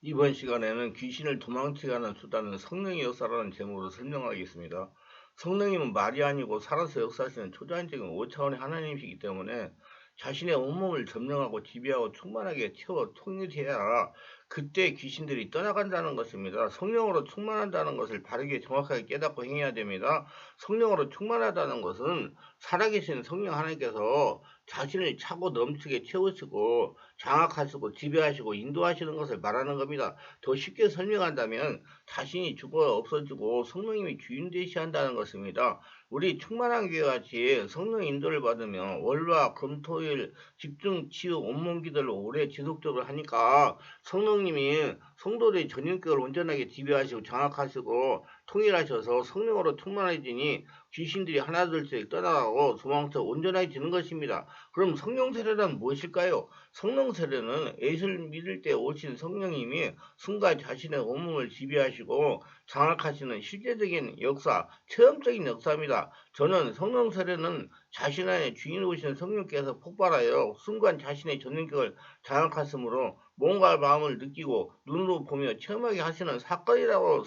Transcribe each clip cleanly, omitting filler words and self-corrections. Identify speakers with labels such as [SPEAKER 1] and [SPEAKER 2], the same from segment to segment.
[SPEAKER 1] 이번 시간에는 귀신을 도망치게 하는 수단은 성령의 역사라는 제목으로 설명하겠습니다. 성령님은 말이 아니고 살아서 역사하시는 초자연적인 5차원의 하나님이시기 때문에 자신의 온몸을 점령하고 지배하고 충만하게 채워 통일해야 그때 귀신들이 떠나간다는 것입니다. 성령으로 충만한다는 것을 바르게 정확하게 깨닫고 행해야 됩니다. 성령으로 충만하다는 것은 살아계신 성령 하나님께서 자신을 차고 넘치게 채우시고 장악하시고 지배하시고 인도하시는 것을 말하는 겁니다. 더 쉽게 설명한다면 자신이 죽어 없어지고 성령님이 주인 되시한다는 것입니다. 우리 충만한 교회 같이 성령 인도를 받으면 월화 금토일 집중 치유 온몸 기도를 오래 지속적으로 하니까 성령님이 성도들의 전인격을 온전하게 지배하시고 장악하시고 통일하셔서 성령으로 충만해지니 귀신들이 하나둘씩 떠나가고 도망쳐 온전해지는 것입니다. 그럼 성령 세례란 무엇일까요? 성령 세례는 예수를 믿을 때 오신 성령님이 순간 자신의 온몸을 지배하시고 장악하시는 실제적인 역사, 체험적인 역사입니다. 저는 성령 세례는 자신 안에 주인 오신 성령께서 폭발하여 순간 자신의 전능력을 장악하시므로 몸과 마음을 느끼고 눈으로 보며 체험하게 하시는 사건이라고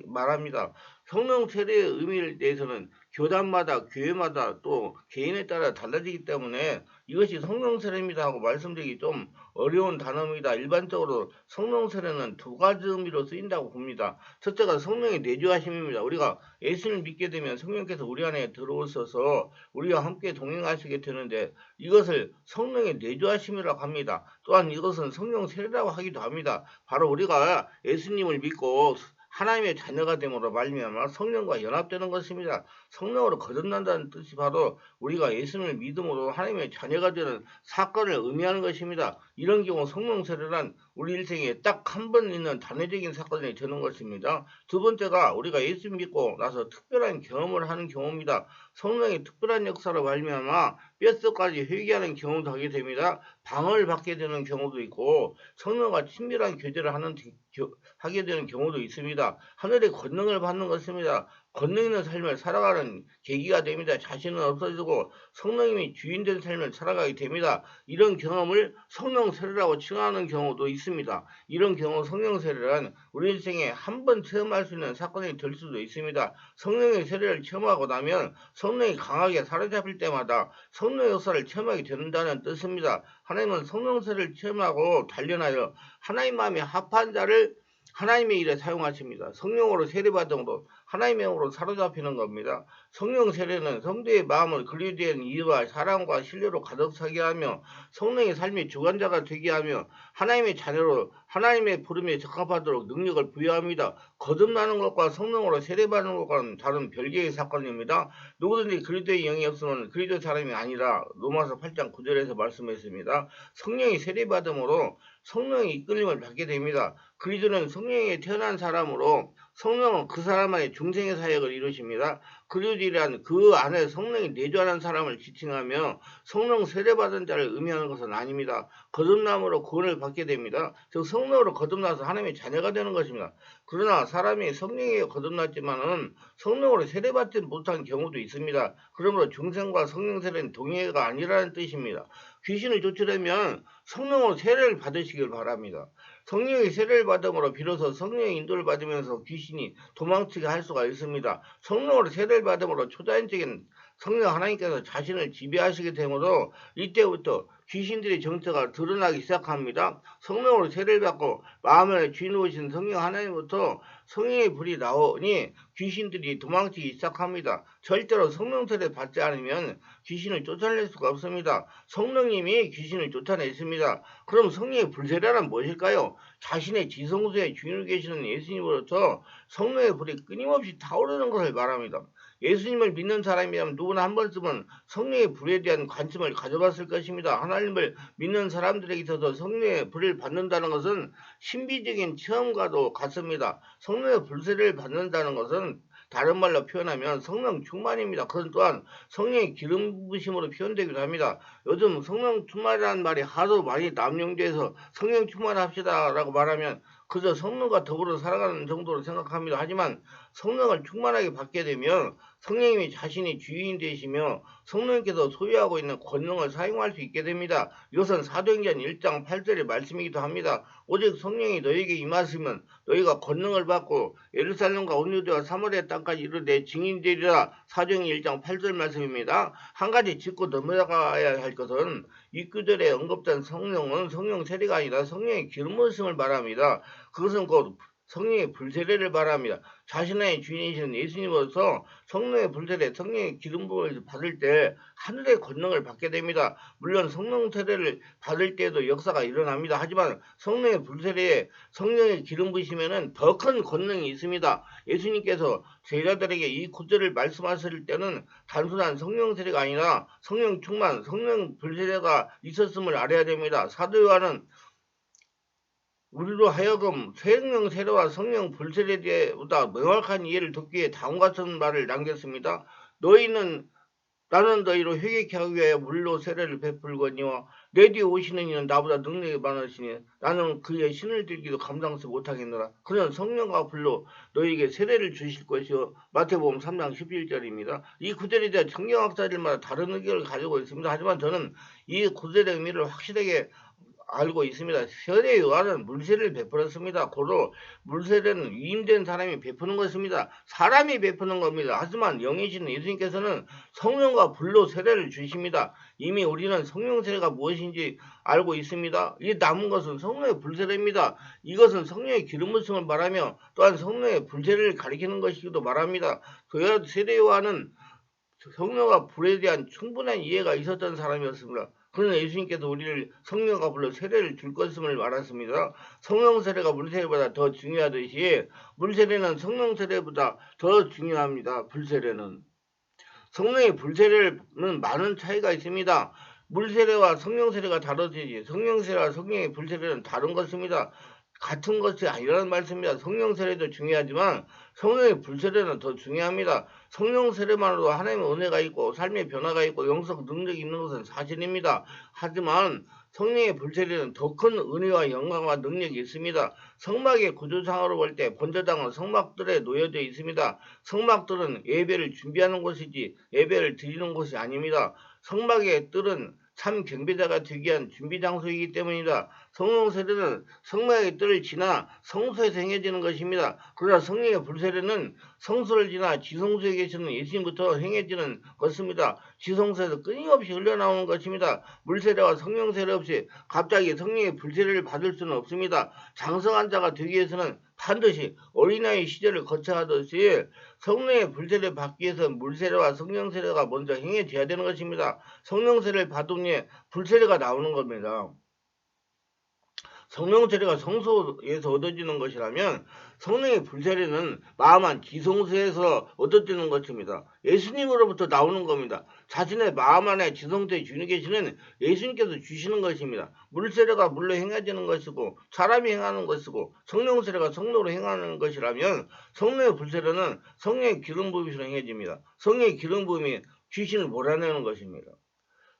[SPEAKER 1] 말합니다. 성령 세례의 의미에 대해서는 교단마다 교회마다 또 개인에 따라 달라지기 때문에 이것이 성령 세례입니다 하고 말씀드리기 좀 어려운 단어입니다. 일반적으로 성령 세례는 두 가지 의미로 쓰인다고 봅니다. 첫째가 성령의 내주하심입니다. 우리가 예수를 믿게 되면 성령께서 우리 안에 들어오셔서 우리와 함께 동행하시게 되는데 이것을 성령의 내주하심이라고 합니다. 또한 이것은 성령 세례라고 하기도 합니다. 바로 우리가 예수님을 믿고 하나님의 자녀가 됨으로 말미암아 성령과 연합되는 것입니다. 성령으로 거듭난다는 뜻이 바로 우리가 예수님을 믿음으로 하나님의 자녀가 되는 사건을 의미하는 것입니다. 이런 경우 성령 세례란 우리 일생에 딱 한 번 있는 단회적인 사건이 되는 것입니다. 두 번째가 우리가 예수 믿고 나서 특별한 경험을 하는 경우입니다. 성령의 특별한 역사로 말미암아 뼛속까지 회개하는 경우도 하게 됩니다. 방언을 받게 되는 경우도 있고 성령과 친밀한 교제를 하게 되는 경우도 있습니다. 하늘의 권능을 받는 것입니다. 권능 있는 삶을 살아가는 계기가 됩니다. 자신은 없어지고 성령님이 주인된 삶을 살아가게 됩니다. 이런 경험을 성령 세례라고 칭하는 경우도 있습니다. 이런 경우 성령 세례란 우리 인생에 한 번 체험할 수 있는 사건이 될 수도 있습니다. 성령의 세례를 체험하고 나면 성령이 강하게 사로잡힐 때마다 성령 역사를 체험하게 된다는 뜻입니다. 하나님은 성령 세례를 체험하고 단련하여 하나님 마음에 합한 자를 하나님의 일에 사용하십니다. 성령으로 세례받음으로 하나님의 영으로 사로잡히는 겁니다. 성령 세례는 성도의 마음을 그리된 이해와 사랑과 신뢰로 가득 차게 하며 성령의 삶의 주관자가 되게 하며 하나님의 자녀로 하나님의 부름에 적합하도록 능력을 부여합니다. 거듭나는 것과 성령으로 세례받는 것과는 다른 별개의 사건입니다. 누구든지 그리스도의 영이 없으면 그리스도 사람이 아니라 로마서 8장 9절에서 말씀했습니다. 성령이 세례받음으로 성령의 이끌림을 받게 됩니다. 그리스도는 성령에 태어난 사람으로 성령은 그 사람 안에 중생의 사역을 이루십니다. 그리스도란 그 안에 성령이 내주하는 사람을 지칭하며 성령 세례받은 자를 의미하는 것은 아닙니다. 거듭남으로 구원을 받게 됩니다. 즉 성령으로 거듭나서 하나님의 자녀가 되는 것입니다. 그러나 사람이 성령에 거듭났지만은 성령으로 세례받지 못한 경우도 있습니다. 그러므로 중생과 성령 세례는 동의가 아니라는 뜻입니다. 귀신을 쫓으려면 성령으로 세례를 받으시길 바랍니다. 성령의 세례를 받음으로 비로소 성령의 인도를 받으면서 귀신이 도망치게 할 수가 있습니다. 성령으로 세례를 받음으로 초자연적인 성령 하나님께서 자신을 지배하시게 되므로 이때부터 귀신들의 정체가 드러나기 시작합니다. 성령으로 세례를 받고 마음에 주인 오신 성령 하나님부터 성령의 불이 나오니 귀신들이 도망치기 시작합니다. 절대로 성령 세례 받지 않으면 귀신을 쫓아낼 수가 없습니다. 성령님이 귀신을 쫓아냈습니다. 그럼 성령의 불세례란 무엇일까요? 자신의 지성소에 주인으로 계시는 예수님으로부터 성령의 불이 끊임없이 타오르는 것을 말합니다. 예수님을 믿는 사람이라면 누구나 한 번쯤은 성령의 불에 대한 관심을 가져봤을 것입니다. 하나님을 믿는 사람들에게 있어서 성령의 불을 받는다는 것은 신비적인 체험과도 같습니다. 성령의 불세를 받는다는 것은 다른 말로 표현하면 성령 충만입니다. 그것 또한 성령의 기름 부으심으로 표현되기도 합니다. 요즘 성령 충만이라는 말이 하도 많이 남용돼서 성령 충만합시다라고 말하면 그저 성령과 더불어 살아가는 정도로 생각합니다. 하지만 성령을 충만하게 받게 되면 성령님이 자신이 주인 되시며 성령님께서 소유하고 있는 권능을 사용할 수 있게 됩니다. 이것은 사도행전 1장 8절의 말씀이기도 합니다. 오직 성령이 너에게 임하시면 너희가 권능을 받고 예루살렘과 온 유대와 사마리아 땅까지 이르되 증인되리라. 사도행전 1장 8절 말씀입니다. 한 가지 짚고 넘어가야 할 것은 이 구절에 언급된 성령은 성령 세례가 아니라 성령의 기름 부으심을 말합니다. 그것은 곧 성령의 불세례를 말합니다. 자신의 주인이신 예수님으로서 성령의 불세례, 성령의 기름 부음을 받을 때 하늘의 권능을 받게 됩니다. 물론 성령 세례를 받을 때도 역사가 일어납니다. 하지만 성령의 불세례에 성령의 기름 부으시면은 더 큰 권능이 있습니다. 예수님께서 제자들에게 이 구절을 말씀하실 때는 단순한 성령 세례가 아니라 성령 충만, 성령 불세례가 있었음을 알아야 됩니다. 사도 요한은 우리로 하여금 성령 세례와 성령 불세례에 대해 보다 명확한 이해를 돕기 위해 다음과 같은 말을 남겼습니다. 나는 너희로 회개케 하기 위하여 물로 세례를 베풀거니와 내 뒤에 오시는 이는 나보다 능력이 많으시니 나는 그의 신을 들기도 감당치 못하겠노라. 그는 성령과 불로 너희에게 세례를 주실 것이요. 마태복음 3장 11절입니다. 이 구절에 대한 성경학자들마다 다른 의견을 가지고 있습니다. 하지만 저는 이 구절의 의미를 확실하게 알고 있습니다. 세례 요한은 물세례를 베풀었습니다. 고로 물세례는 위임된 사람이 베푸는 것입니다. 사람이 베푸는 겁니다. 하지만 영이신 예수님께서는 성령과 불로 세례를 주십니다. 이미 우리는 성령 세례가 무엇인지 알고 있습니다. 이 남은 것은 성령의 불세례입니다. 이것은 성령의 기름 부으심을 말하며 또한 성령의 불세례를 가리키는 것이기도 말합니다. 세례 요한은 성령과 불에 대한 충분한 이해가 있었던 사람이었습니다. 그러나 예수님께서 우리를 성령과 불로 세례를 줄 것임을 말했습니다. 성령 세례가 물 세례보다 더 중요하듯이 물 세례는 성령 세례보다 더 중요합니다. 불세례는. 성령의 불세례는 많은 차이가 있습니다. 물 세례와 성령 세례가 다르지 성령 세례와 성령의 불세례는 다른 것입니다. 같은 것이 아니라는 말씀입니다. 성령 세례도 중요하지만 성령의 불세례는 더 중요합니다. 성령 세례만으로도 하나님의 은혜가 있고 삶의 변화가 있고 영성 능력이 있는 것은 사실입니다. 하지만 성령의 불세례는 더 큰 은혜와 영광과 능력이 있습니다. 성막의 구조상으로 볼 때 본저당은 성막들에 놓여져 있습니다. 성막들은 예배를 준비하는 곳이지 예배를 드리는 곳이 아닙니다. 성막의 뜰은 참 경배자가 되기 위한 준비 장소이기 때문이다. 성령 세례는 성막의 뜰을 지나 성소에서 행해지는 것입니다. 그러나 성령의 불세례는 성소를 지나 지성소에 계시는 예수님부터 행해지는 것입니다. 지성소에서 끊임없이 흘러나오는 것입니다. 물세례와 성령 세례 없이 갑자기 성령의 불세례를 받을 수는 없습니다. 장성한 자가 되기 위해서는 반드시 어린아이 시절을 거쳐야 하듯이 성령의 불세례를 받기 위해서 물세례와 성령 세례가 먼저 행해져야 되는 것입니다. 성령 세례를 받은 후에 불세례가 나오는 겁니다. 성령 세례가 성소에서 얻어지는 것이라면 성령의 불세례는 마음 안 지성소에서 얻어지는 것입니다. 예수님으로부터 나오는 겁니다. 자신의 마음 안에 지성소에 주님 계시는 예수님께서 주시는 것입니다. 물세례가 물로 행해지는 것이고 사람이 행하는 것이고 성령 세례가 성도로 행하는 것이라면 성령의 불세례는 성령의 기름 부음으로 행해집니다. 성령의 기름 부음이 귀신을 몰아내는 것입니다.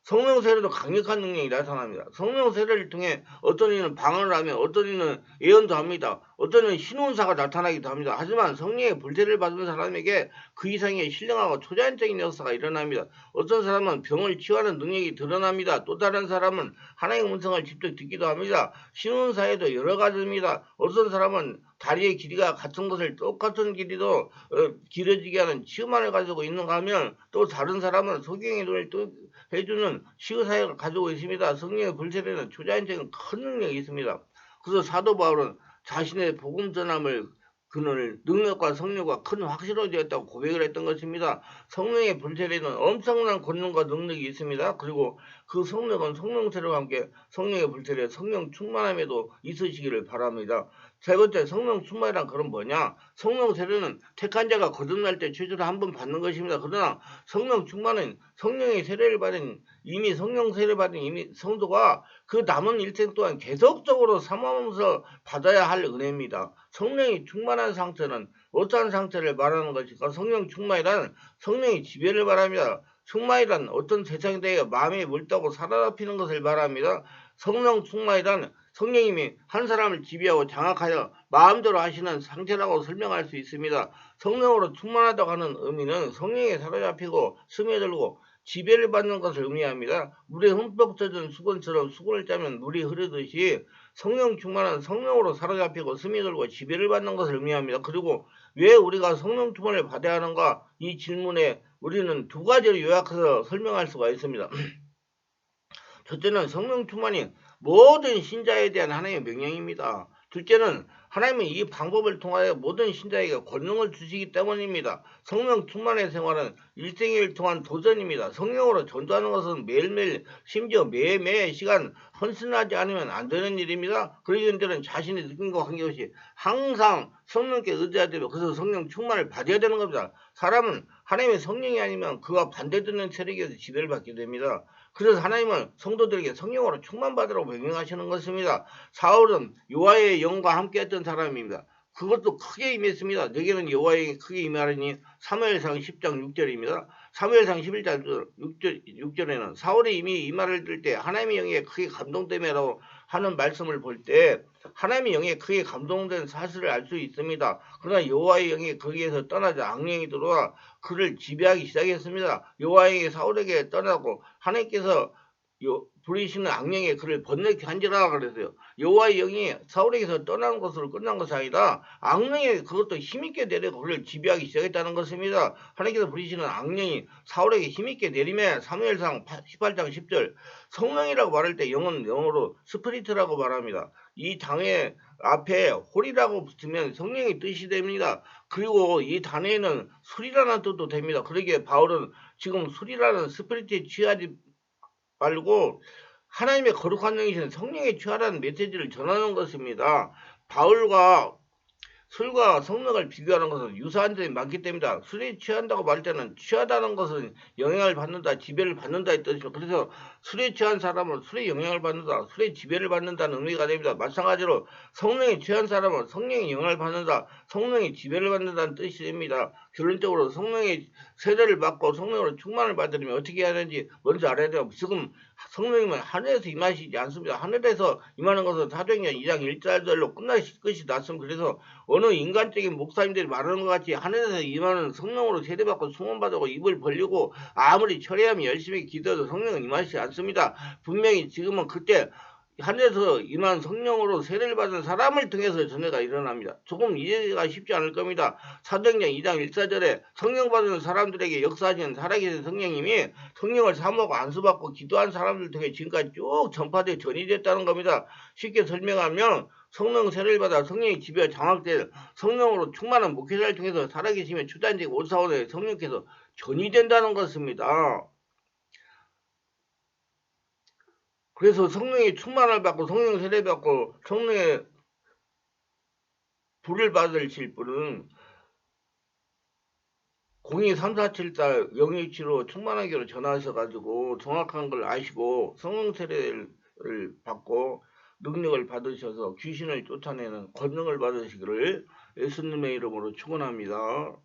[SPEAKER 1] 성령 세례도 강력한 능력이 나타납니다. 성령 세례를 통해 어떤 이는 방언을 하며 어떤 이는 예언도 합니다. 어떤 이는 신혼사가 나타나기도 합니다. 하지만 성령의 불세례를 받은 사람에게 그 이상의 신령하고 초자연적인 역사가 일어납니다. 어떤 사람은 병을 치유하는 능력이 드러납니다. 또 다른 사람은 하나님의 음성을 직접 듣기도 합니다. 신혼사에도 여러 가지입니다. 어떤 사람은 다리의 길이가 같은 것을 똑같은 길이도 길어지게 하는 치유만을 가지고 있는가 하면 또 다른 사람은 소경의 눈을 또 해주는 치유사역을 가지고 있습니다. 성령의 불세례는 초자연적인 큰 능력이 있습니다. 그래서 사도 바울은 자신의 복음 전함을 그는 능력과 성령과 큰 확신으로 되었다고 고백을 했던 것입니다. 성령의 불세례는 엄청난 권능과 능력이 있습니다. 그리고 그 성령은 성령 세례와 함께 성령의 불세례, 성령 충만함에도 있으시기를 바랍니다. 세 번째, 성령 충만이란 그건 뭐냐? 성령 세례는 택한 자가 거듭날 때 최초로 한 번 받는 것입니다. 그러나 성령 충만은 성령의 세례를 받은 이미 성령 세례 받은 이미 성도가 그 남은 일생 동안 계속적으로 삼하면서 받아야 할 은혜입니다. 성령이 충만한 상태는 어떠한 상태를 말하는 것일까? 성령 충만이란 성령의 지배를 말합니다. 충만이란 어떤 세상에 대해 마음이 물다고 사로잡히는 것을 말합니다. 성령 충만이란 성령님이 한 사람을 지배하고 장악하여 마음대로 하시는 상태라고 설명할 수 있습니다. 성령으로 충만하다고 하는 의미는 성령에 사로잡히고 스며들고 지배를 받는 것을 의미합니다. 물에 흠뻑 젖은 수건처럼 수건을 짜면 물이 흐르듯이 성령 충만은 성령으로 사로잡히고 스며들고 지배를 받는 것을 의미합니다. 그리고 왜 우리가 성령 충만을 받아야 하는가? 이 질문에 우리는 두 가지로 요약해서 설명할 수가 있습니다. 첫째는 성령 충만이 모든 신자에 대한 하나님의 명령입니다. 둘째는 하나님은 이 방법을 통하여 모든 신자에게 권능을 주시기 때문입니다. 성령 충만의 생활은 일생일 동안 도전입니다. 성령으로 전도하는 것은 매일매일 심지어 매매 시간 헌신하지 않으면 안 되는 일입니다. 그러기 때는 자신이 느낀 것 관계없이 항상 성령께 의지해야 되고 그래서 성령 충만을 받아야 되는 겁니다. 사람은 하나님의 성령이 아니면 그와 반대되는 세력에서 지배를 받게 됩니다. 그래서 하나님은 성도들에게 성령으로 충만받으라고 명령하시는 것입니다. 사울은 여호와의 영과 함께 했던 사람입니다. 그것도 크게 임했습니다. 내게는 여호와의 영이 크게 임하리니 사무엘상 10장 6절입니다. 사무엘상 11장 6절에는 사울이 이미 이 말을 들을 때 하나님의 영에 크게 감동되매라고 하는 말씀을 볼 때 하나님의 영에 크게 감동된 사실을 알 수 있습니다. 그러나 여호와의 영이 거기에서 떠나자 악령이 들어와 그를 지배하기 시작했습니다. 여호와의 영이 사울에게 떠나고 하나님께서 부리시는 악령에 그를 번뇌케 한지라 그랬어요. 여호와의 영이 사울에게서 떠나는 것으로 끝난 것이 아니라 악령에 그것도 힘있게 내리고 그를 지배하기 시작했다는 것입니다. 하나님께서 부리시는 악령이 사울에게 힘있게 내리며 사무엘상 18장 10절 성령이라고 말할 때 영어는 영어로 스피리트라고 말합니다. 이 단어 앞에 홀이라고 붙으면 성령의 뜻이 됩니다. 그리고 이 단어에는 술이라는 뜻도 됩니다. 그러기에 바울은 지금 술이라는 스피리트에 취하지 말고 하나님의 거룩한 영이신 성령에 취하라는 메시지를 전하는 것입니다. 바울과 술과 성령을 비교하는 것은 유사한 점이 많기 때문이다. 술에 취한다고 말할 때는 취하다는 것은 영향을 받는다, 지배를 받는다 이 뜻이죠. 그래서 술에 취한 사람은 술에 영향을 받는다, 술에 지배를 받는다는 의미가 됩니다. 마찬가지로 성령에 취한 사람은 성령의 영향을 받는다, 성령의 지배를 받는다는 뜻이 됩니다. 결론적으로 성령의 세례를 받고 성령으로 충만을 받으려면 어떻게 해야 되는지 먼저 알아야 돼요. 지금 성령님은 하늘에서 임하시지 않습니다. 하늘에서 임하는 것은 사도행전 2장 1절로 끝이 났습니다. 그래서 어느 인간적인 목사님들이 말하는 것 같이 하늘에서 임하는 성령으로 세례받고 소원받고 입을 벌리고 아무리 철회하면 열심히 기도해도 성령은 임하시지 않습니다. 분명히 지금은 그때 하늘에서 임한 성령으로 세례를 받은 사람을 통해서 전해가 일어납니다. 조금 이해가 쉽지 않을 겁니다. 사도행전 2장 1사절에 성령 받은 사람들에게 역사하시는 살아계신 성령님이 성령을 사모하고 안수받고 기도한 사람들 통해 지금까지 쭉 전파되어 전이됐다는 겁니다. 쉽게 설명하면 성령 세례를 받아 성령의 지배와 장악될 성령으로 충만한 목회자를 통해서 살아계시며 초단직 오사원의 성령께서 전이된다는 것입니다. 그래서 성령의 충만을 받고 성령 세례 받고 성령의 불을 받으실 분은 023474 017로 충만하기로 전화하셔가지고 정확한 걸 아시고 성령 세례를 받고 능력을 받으셔서 귀신을 쫓아내는 권능을 받으시기를 예수님의 이름으로 축원합니다.